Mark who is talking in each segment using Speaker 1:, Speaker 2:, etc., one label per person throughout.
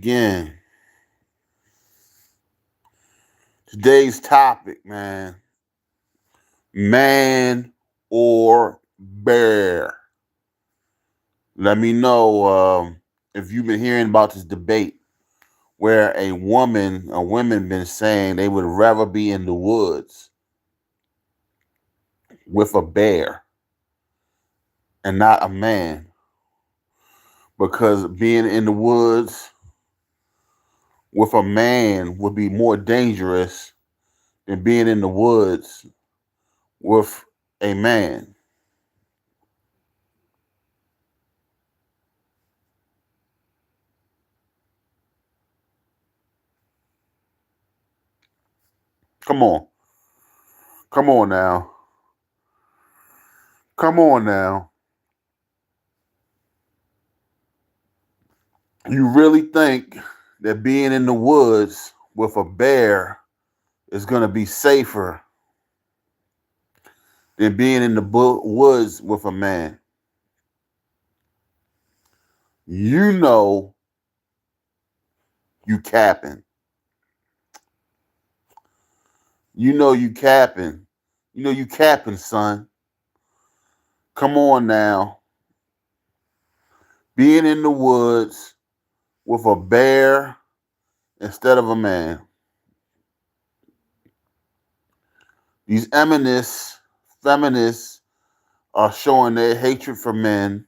Speaker 1: again. Today's topic, man. Man or bear. Let me know if you've been hearing about this debate where women been saying they would rather be in the woods with a bear and not a man because being in the woods with a man would be more dangerous than being in the woods with a man. Come on. Come on now. Come on now. You really think that being in the woods with a bear is going to be safer than being in the woods with a man? You know you capping. You know you capping. You know you capping, son. Come on now. Being in the woods with a bear instead of a man. These feminists are showing their hatred for men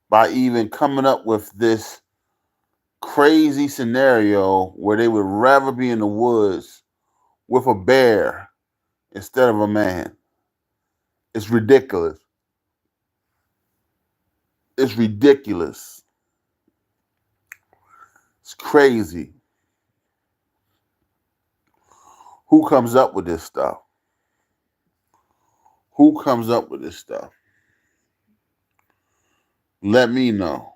Speaker 1: by even coming up with this crazy scenario where they would rather be in the woods with a bear instead of a man. It's ridiculous. It's ridiculous. It's crazy. Who comes up with this stuff? Who comes up with this stuff? Let me know.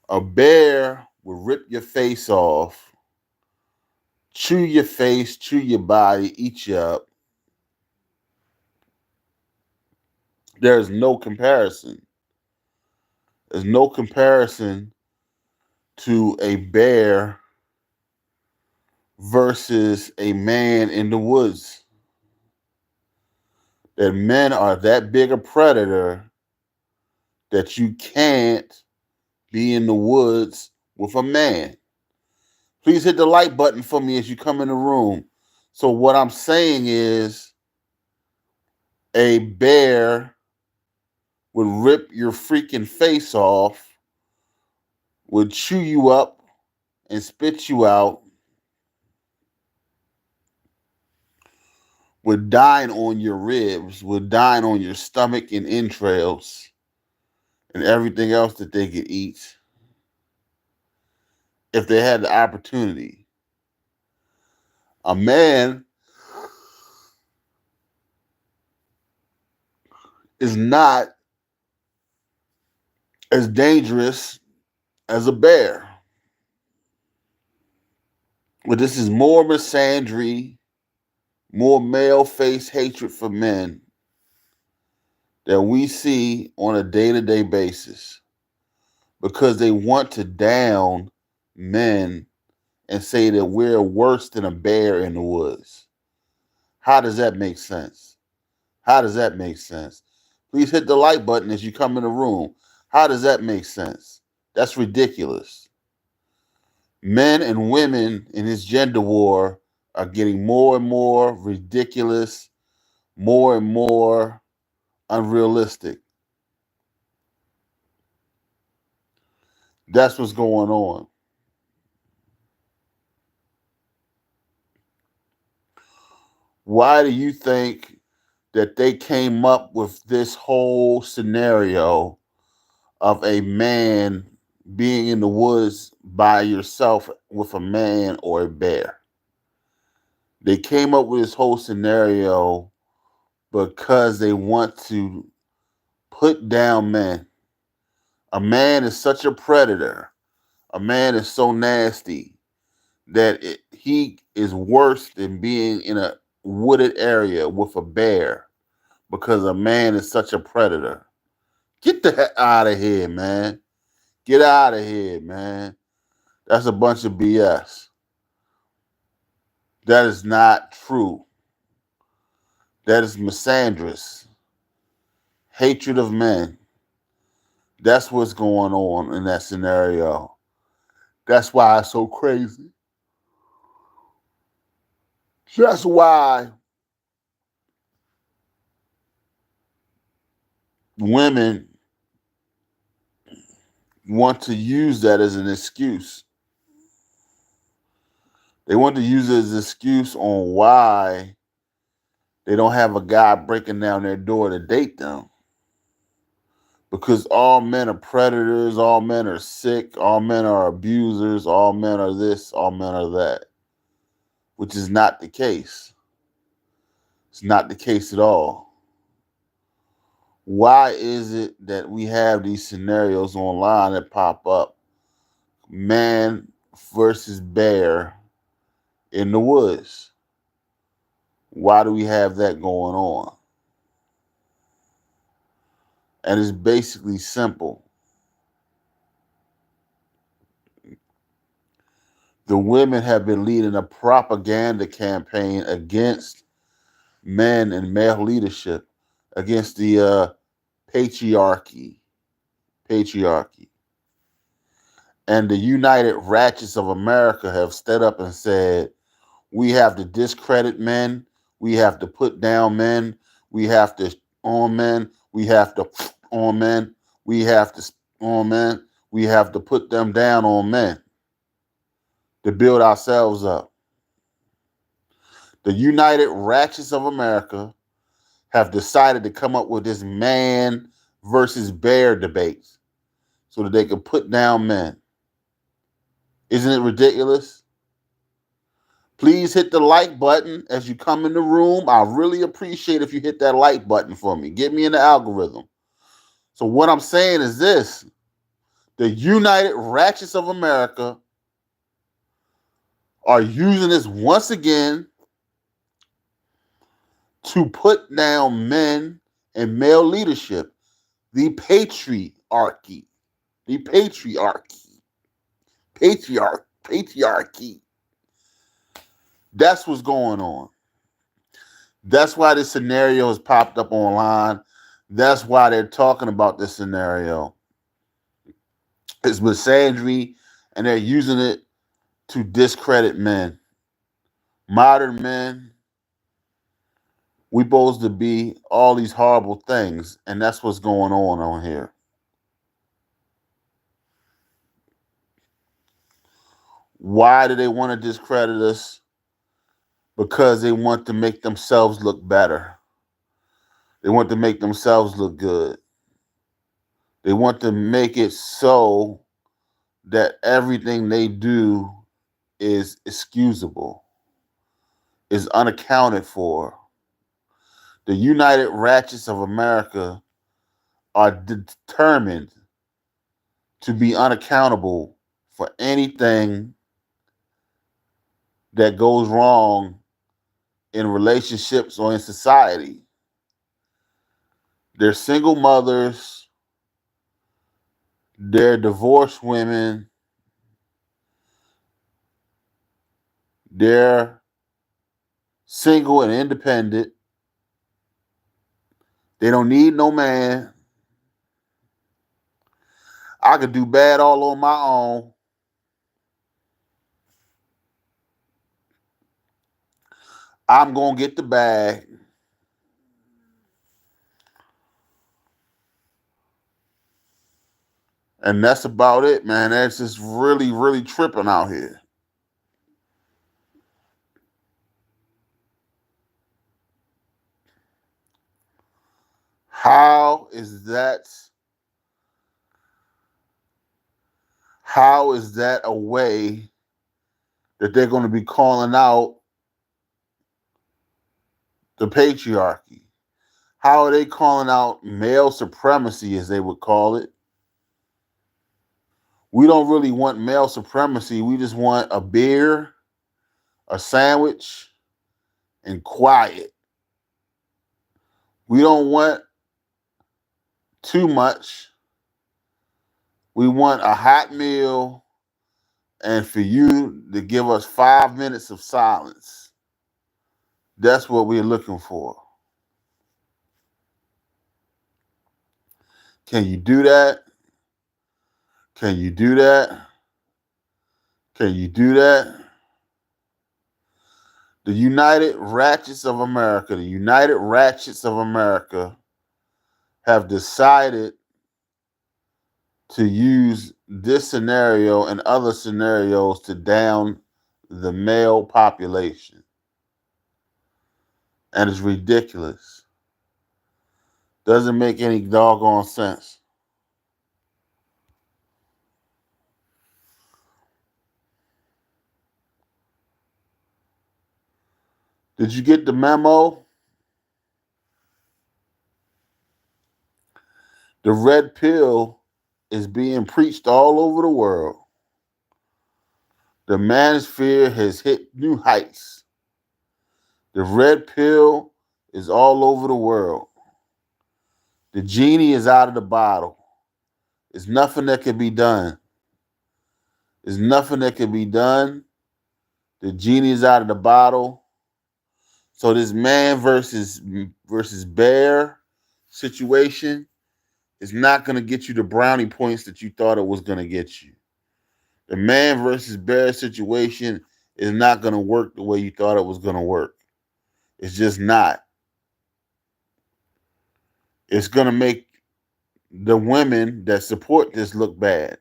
Speaker 1: A bear will rip your face off, chew your face, chew your body, eat you up. There's no comparison. There's no comparison to a bear versus a man in the woods. That men are that big a predator that you can't be in the woods with a man. Please hit the like button for me as you come in the room. So what I'm saying is a bear would rip your freaking face off, would chew you up and spit you out, would dine on your ribs, would dine on your stomach and entrails and everything else that they could eat if they had the opportunity. A man is not as dangerous as a bear. But this is more misandry, more male face hatred for men that we see on a day-to-day basis because they want to down men and say that we're worse than a bear in the woods. How does that make sense? How does that make sense? Please hit the like button as you come in the room. How does that make sense? That's ridiculous. Men and women in this gender war are getting more and more ridiculous, more and more unrealistic. That's what's going on. Why do you think that they came up with this whole scenario of a man being in the woods by yourself with a man or a bear? They came up with this whole scenario because they want to put down men. A man is such a predator. A man is so nasty that he is worse than being in a wooded area with a bear because a man is such a predator. Get the heck out of here, man. Get out of here, man. That's a bunch of BS. That is not true. That is misandrous. Hatred of men. That's what's going on in that scenario. That's why it's so crazy. That's why women want to use that as an excuse. They want to use it as an excuse on why they don't have a guy breaking down their door to date them. Because all men are predators, all men are sick, all men are abusers, all men are this, all men are that, which is not the case. It's not the case at all. Why is it that we have these scenarios online that pop up? Man versus bear in the woods. Why do we have that going on? And it's basically simple. The women have been leading a propaganda campaign against men and male leadership, against the patriarchy. Patriarchy. And the United Ratchets of America have stood up and said, we have to discredit men. We have to put down men. We have to on men. We have to on men. We have to on men. We have to put them down on men to build ourselves up. The United Ratchets of America have decided to come up with this man versus bear debate so that they can put down men. Isn't it ridiculous? Please hit the like button as you come in the room. I really appreciate if you hit that like button for me. Get me in the algorithm. So what I'm saying is this. The United Ratchets of America are using this once again to put down men and male leadership. The patriarchy. The patriarchy. Patriarchy. That's what's going on. That's why this scenario has popped up online. That's why they're talking about this scenario. It's misandry, and they're using it to discredit men. Modern men, we're supposed to be all these horrible things, and that's what's going on here. Why do they want to discredit us? Because they want to make themselves look better. They want to make themselves look good. They want to make it so that everything they do is excusable, is unaccounted for. The United Ratchets of America are determined to be unaccountable for anything that goes wrong in relationships or in society. They're single mothers, they're divorced women, they're single and independent. They don't need no man. I could do bad all on my own. I'm going to get the bag. And that's about it, man. That's just really, really tripping out here. How is that? How is that a way that they're going to be calling out the patriarchy? How are they calling out male supremacy, as they would call it? We don't really want male supremacy. We just want a beer, a sandwich, and quiet. We don't want too much. We want a hot meal and for you to give us 5 minutes of silence. That's what we're looking for. Can you do that? Can you do that? Can you do that? The United Ratchets of America, the United Ratchets of America have decided to use this scenario and other scenarios to down the male population. And it's ridiculous. Doesn't make any doggone sense. Did you get the memo? The red pill is being preached all over the world. The manosphere has hit new heights. The red pill is all over the world. The genie is out of the bottle. There's nothing that can be done. There's nothing that can be done. The genie is out of the bottle. So this man versus bear situation is not going to get you the brownie points that you thought it was going to get you. The man versus bear situation is not going to work the way you thought it was going to work. It's just not. It's going to make the women that support this look bad.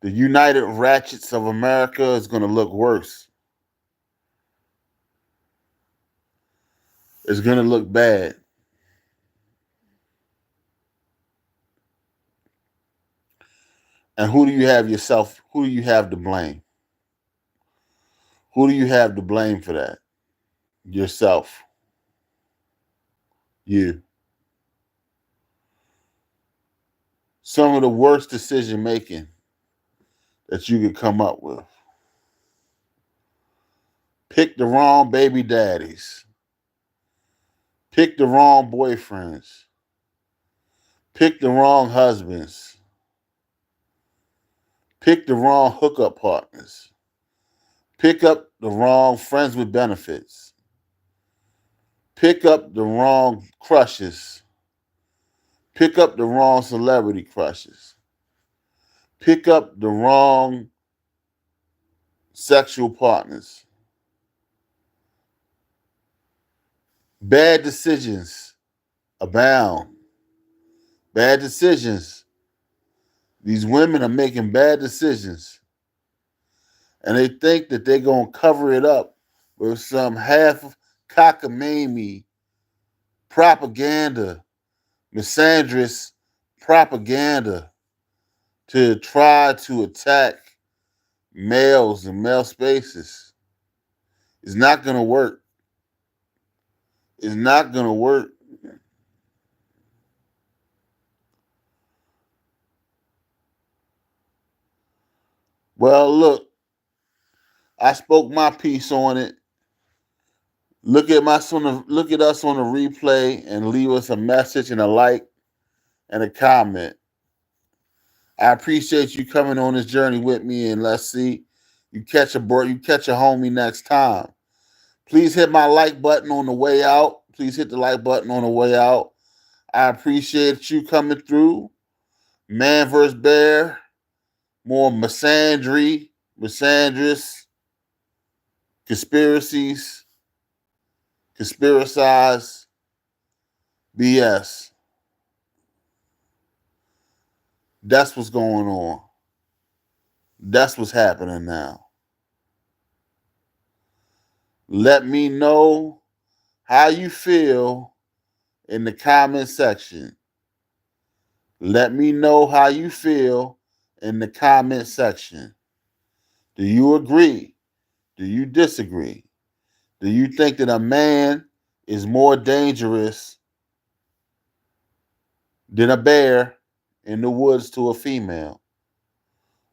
Speaker 1: The United Ratchets of America is going to look worse. It's going to look bad. And who do you have yourself? Who do you have to blame? Who do you have to blame for that? Yourself. You. Some of the worst decision making that you could come up with. Pick the wrong baby daddies. Pick the wrong boyfriends. Pick the wrong husbands. Pick the wrong hookup partners. Pick up the wrong friends with benefits. Pick up the wrong crushes. Pick up the wrong celebrity crushes. Pick up the wrong sexual partners. Bad decisions abound. Bad decisions. These women are making bad decisions. And they think that they're going to cover it up with some half cockamamie propaganda, misandrous propaganda to try to attack males and male spaces. It's not going to work. It's not going to work. Well, look, I spoke my piece on it. Look at us on the replay and leave us a message and a like and a comment. I appreciate you coming on this journey with me, and let's see you catch a homie next time. Please hit my like button on the way out. Please hit the like button on the way out. I appreciate you coming through. Man versus bear, more misandrous, conspiracies, conspiracize, BS. That's what's going on. That's what's happening now. Let me know how you feel in the comment section. Let me know how you feel in the comment section. Do you agree? Do you disagree? Do you think that a man is more dangerous than a bear in the woods to a female?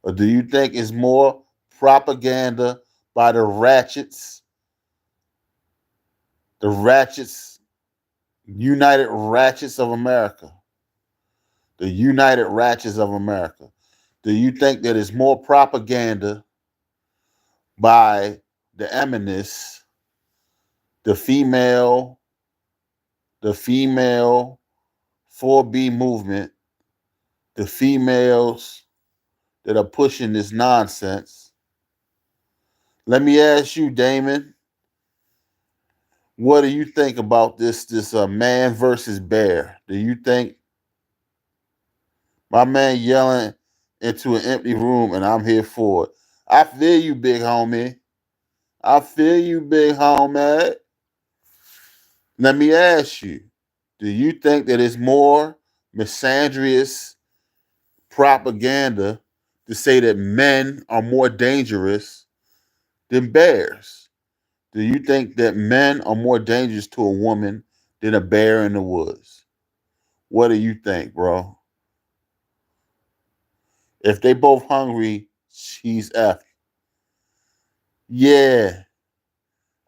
Speaker 1: Or do you think it's more propaganda by the ratchets, United Ratchets of America? The United Ratchets of America. Do you think that it's more propaganda by the feminists, the female, the female 4B movement, the females that are pushing this nonsense? Let me ask you, Damon, what do you think about this man versus bear? Do you think my man yelling into an empty room and I'm here for it? I feel you, big homie. I feel you, big homie. Let me ask you, do you think that it's more misandrous propaganda to say that men are more dangerous than bears? Do you think that men are more dangerous to a woman than a bear in the woods? What do you think, bro? If they both hungry, she's F. Yeah,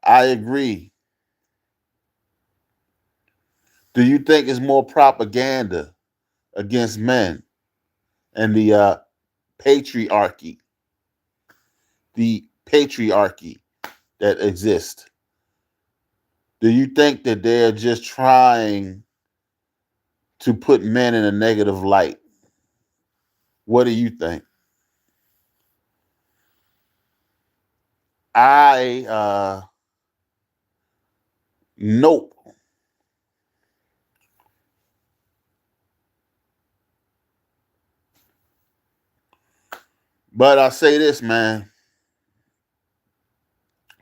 Speaker 1: I agree. Do you think it's more propaganda against men and the patriarchy, the patriarchy that exists? Do you think that they're just trying to put men in a negative light? What do you think? I nope. But I say this, man.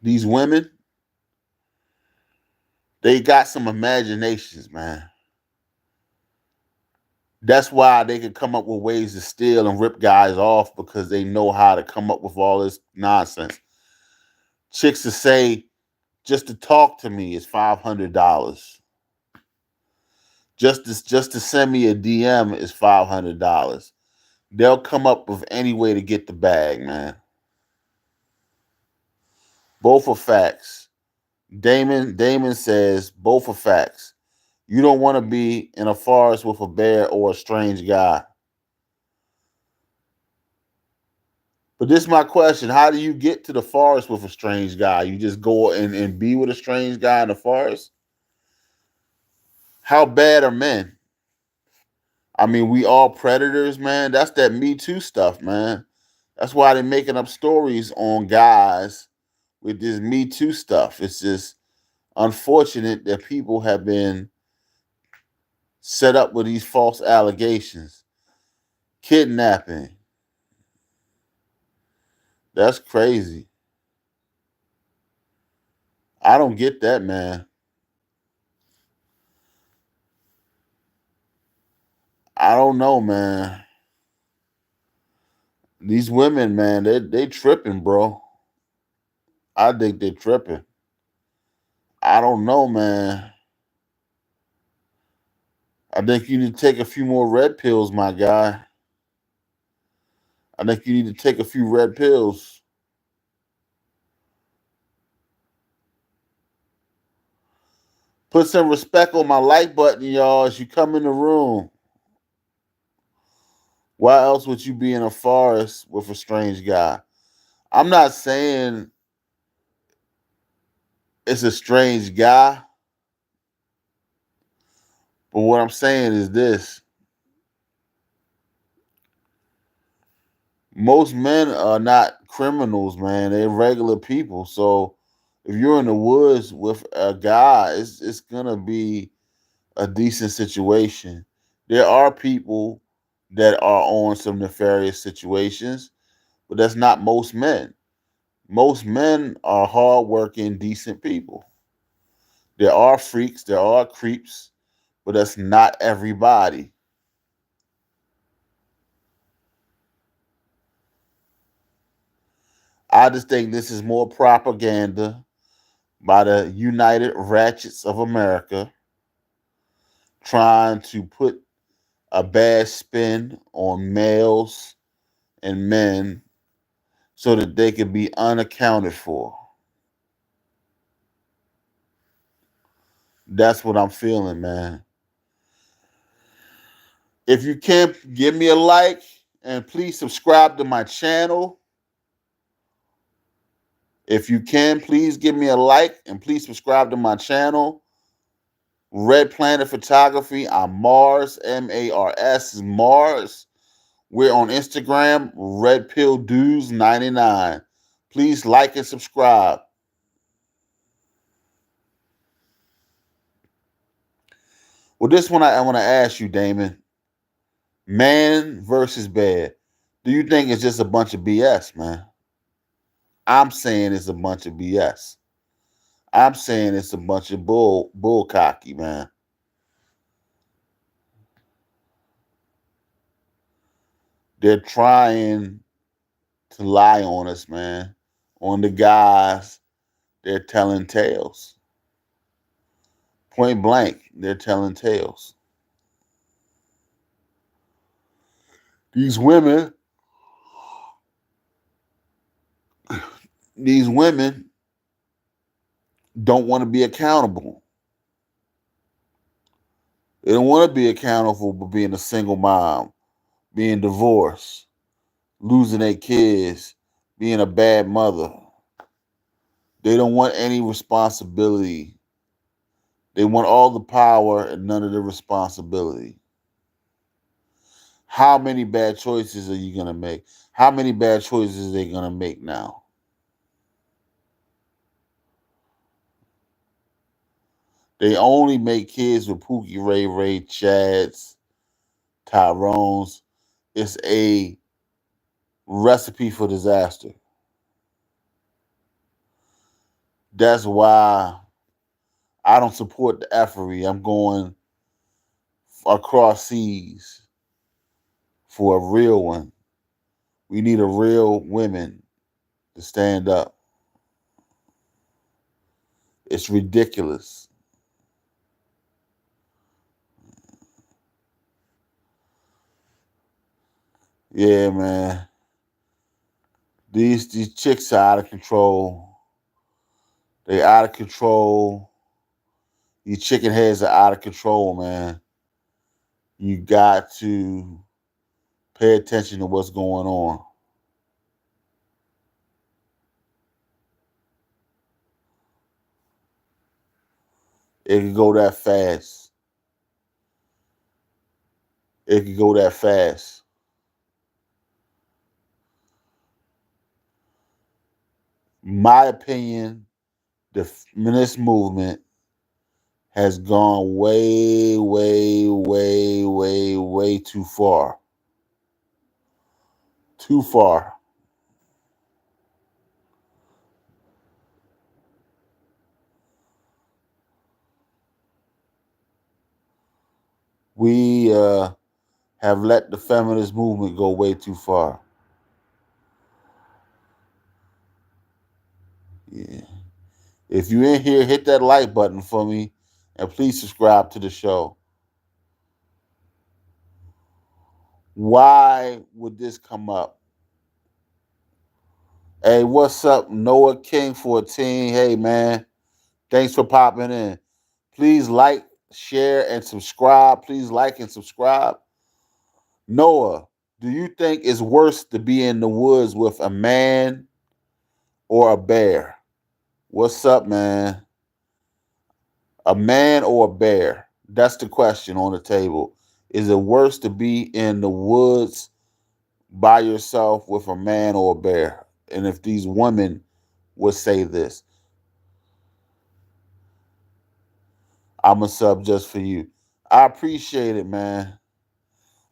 Speaker 1: These women, they got some imaginations, man. That's why they can come up with ways to steal and rip guys off, because they know how to come up with all this nonsense. Chicks to say, just to talk to me is $500. Just to send me a DM is $500. They'll come up with any way to get the bag, man. Both are facts. Damon says both are facts. You don't want to be in a forest with a bear or a strange guy. But this is my question. How do you get to the forest with a strange guy? You just go and be with a strange guy in the forest? How bad are men? I mean, we all predators, man. That's that Me Too stuff, man. That's why they're making up stories on guys with this Me Too stuff. It's just unfortunate that people have been set up with these false allegations. Kidnapping. That's crazy. I don't get that, man. I don't know, man. These women, man, they tripping, bro. I think they're tripping. I don't know, man. I think you need to take a few more red pills, my guy. I think you need to take a few red pills. Put some respect on my like button, y'all, as you come in the room. Why else would you be in a forest with a strange guy? I'm not saying it's a strange guy, but what I'm saying is this. Most men are not criminals, man. They're regular people. So if you're in the woods with a guy, it's gonna be a decent situation. There are people that are on some nefarious situations, but that's not most men. Most men are hardworking, decent people. There are freaks, there are creeps, but that's not everybody. I just think this is more propaganda by the United Ratchets of America trying to put a bad spin on males and men so that they can be unaccounted for. That's what I'm feeling, man. If you can't give me a like And please subscribe to my channel. If you can, please give me a like and please subscribe to my channel. Red Planet Photography. I'm Mars, M-A-R-S is Mars. We're on Instagram, Red Pill Dudes 99. Please like and subscribe. Well, this one I want to ask you, Damon. Man versus bad. Do you think it's just a bunch of BS, man? I'm saying it's a bunch of BS. I'm saying it's a bunch of bull cocky, man. They're trying to lie on us, man. On the guys, they're telling tales. Point blank, they're telling tales. These women don't want to be accountable. They don't want to be accountable for being a single mom, being divorced, losing their kids, being a bad mother. They don't want any responsibility. They want all the power and none of the responsibility. How many bad choices are you going to make? How many bad choices are they going to make now? They only make kids with Pookie, Ray Ray, Chads, Tyrones. It's a recipe for disaster. That's why I don't support the effery. I'm going across seas for a real one. We need a real women to stand up. It's ridiculous. Yeah, man. These chicks are out of control. They out of control. These chicken heads are out of control, man. You got to pay attention to what's going on. It can go that fast. It can go that fast. My opinion, the feminist movement has gone way, way, way, way, way too far. Too far. We have let the feminist movement go way too far. Yeah. If you're in here, hit that like button for me and please subscribe to the show. Why would this come up? Hey, what's up, Noah King 14? Hey, man, thanks for popping in. Please like, share, and subscribe. Please like and subscribe. Noah, do you think it's worse to be in the woods with a man or a bear? What's up, man? A man or a bear? That's the question on the table. Is it worse to be in the woods by yourself with a man or a bear? And if these women would say this, I'm a sub just for you. I appreciate it, man.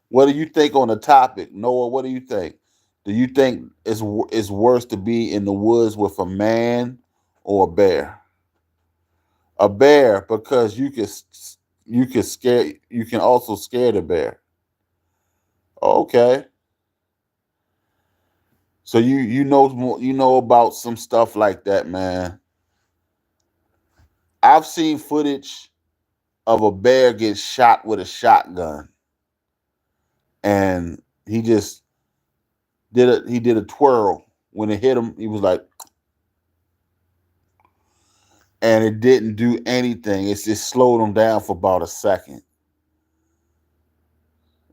Speaker 1: What do you think on the topic, Noah? What do you think? Do you think it's worse to be in the woods with a man or a bear? A bear because you can also scare the bear. Okay, so you know about some stuff like that, man. I've seen footage of a bear get shot with a shotgun, and he did a twirl when it hit him. He was like, and it didn't do anything. It's just slowed him down for about a second.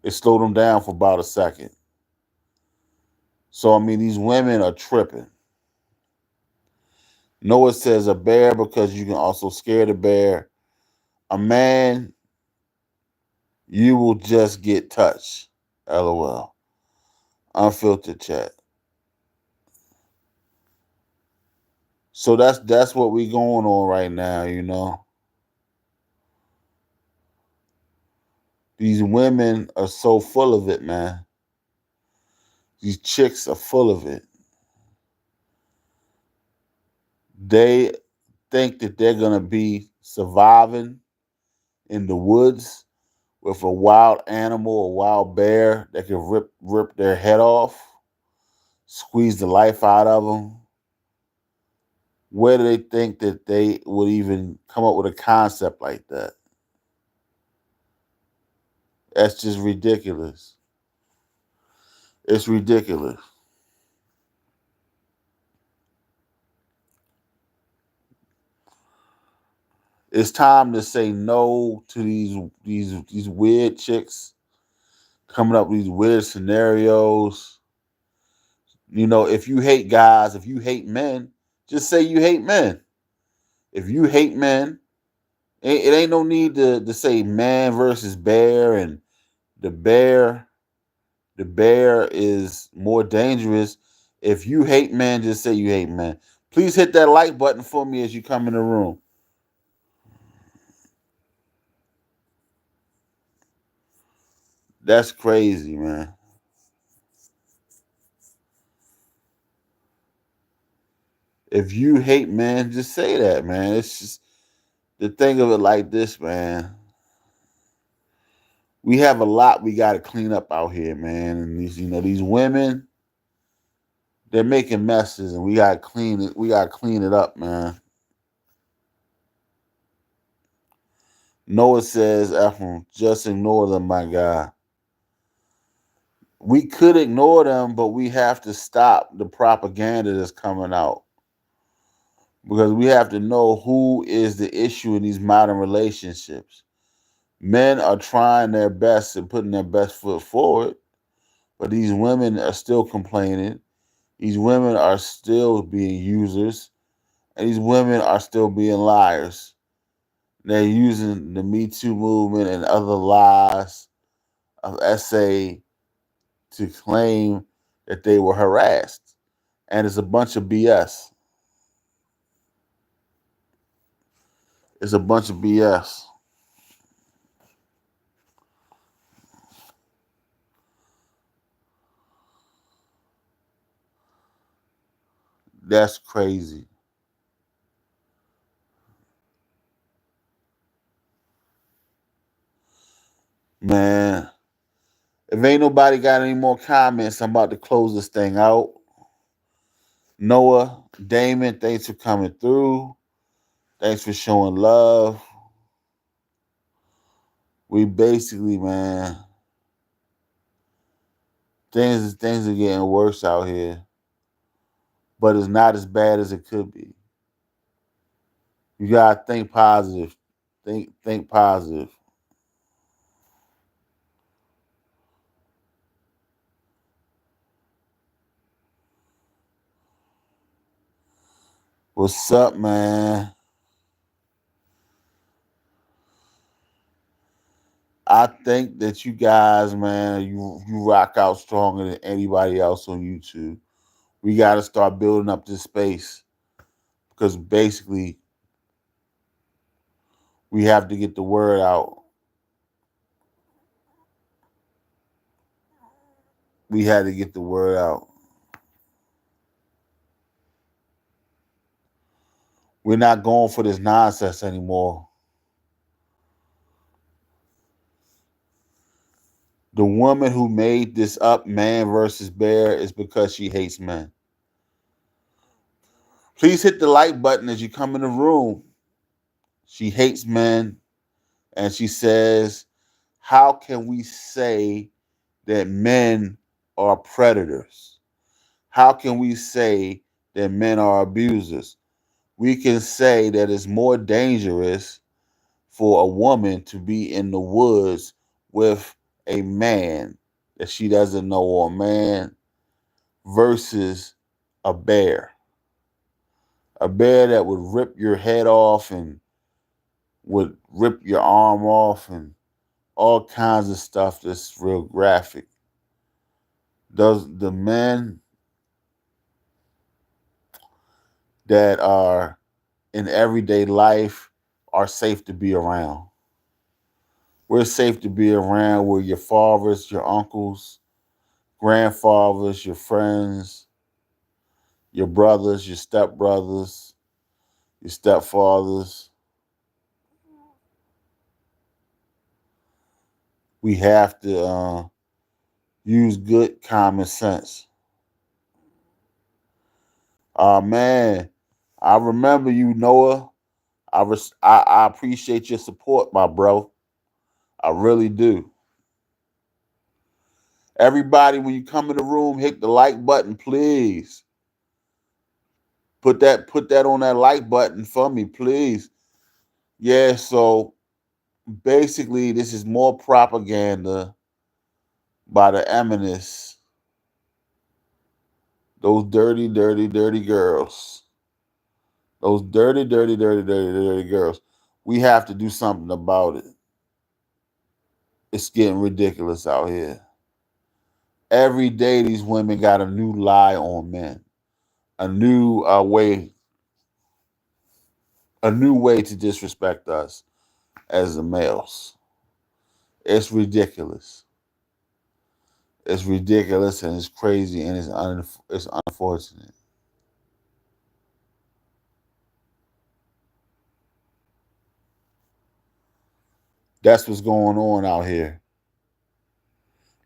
Speaker 1: It slowed him down for about a second. So, I mean, these women are tripping. Noah says a bear because you can also scare the bear. A man, you will just get touched. LOL. Unfiltered chat. So that's what we going on right now, you know. These women are so full of it, man. These chicks are full of it. They think that they're gonna be surviving in the woods with a wild animal, a wild bear that can rip their head off, squeeze the life out of them. Where do they think that they would even come up with a concept like that? That's just ridiculous. It's ridiculous. It's time to say no to these weird chicks coming up with these weird scenarios. You know, if you hate guys, if you hate men, just say you hate men. If you hate men, it ain't no need to say man versus bear and the bear the bear is more dangerous. If you hate men, just say you hate men. Please hit that like button for me as you come in the room. That's crazy, man. If you hate men, just say that, man. It's just the thing of it like this, man. We have a lot we got to clean up out here, man. And these women, they're making messes, and we got to clean it. We got to clean it up, man. Noah says, Ephraim, just ignore them, my guy. We could ignore them, but we have to stop the propaganda that's coming out because we have to know who is the issue in these modern relationships. Men are trying their best and putting their best foot forward, but these women are still complaining. These women are still being users, and these women are still being liars. They're using the Me Too movement and other lies of SA to claim that they were harassed. And it's a bunch of BS. It's a bunch of BS. That's crazy. Man, if ain't nobody got any more comments, I'm about to close this thing out. Noah, Damon, thanks for coming through. Thanks for showing love. We basically, man, things are getting worse out here, but it's not as bad as it could be. You gotta think positive. Think positive. What's up, man? I think that you guys, man, you rock out stronger than anybody else on YouTube. We got to start building up this space because basically we have to get the word out. We had to get the word out. We're not going for this nonsense anymore. The woman who made this up, man versus bear, is because she hates men. Please hit the like button as you come in the room. She hates men, and she says, how can we say that men are predators? How can we say that men are abusers? We can say that it's more dangerous for a woman to be in the woods with a man that she doesn't know, or a man versus a bear. A bear that would rip your head off and would rip your arm off and all kinds of stuff that's real graphic. Does the men that are in everyday life are safe to be around? We're safe to be around with your fathers, your uncles, grandfathers, your friends, your brothers, your stepbrothers, your stepfathers. We have to use good common sense. Man, I remember you, Noah. I appreciate your support, my bro. I really do. Everybody, when you come in the room, hit the like button, please. Put that on that like button for me, please. Yeah, so basically this is more propaganda by the eminists, those dirty, dirty, dirty girls. Those dirty, dirty, dirty, dirty, dirty girls. We have to do something about it. It's getting ridiculous out here. Every day these women got a new lie on men, a new way to disrespect us as the males. It's ridiculous. It's ridiculous and it's crazy and it's unfortunate. That's what's going on out here.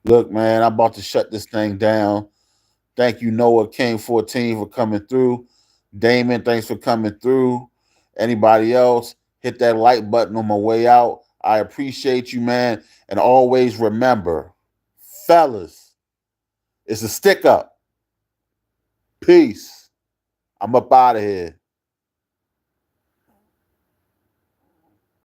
Speaker 1: Look, man, I'm about to shut this thing down. Thank you, Noah King 14 for coming through. Damon, thanks for coming through. Anybody else, hit that like button on my way out. I appreciate you, man. And always remember, fellas, it's a stick up. Peace. I'm up out of here.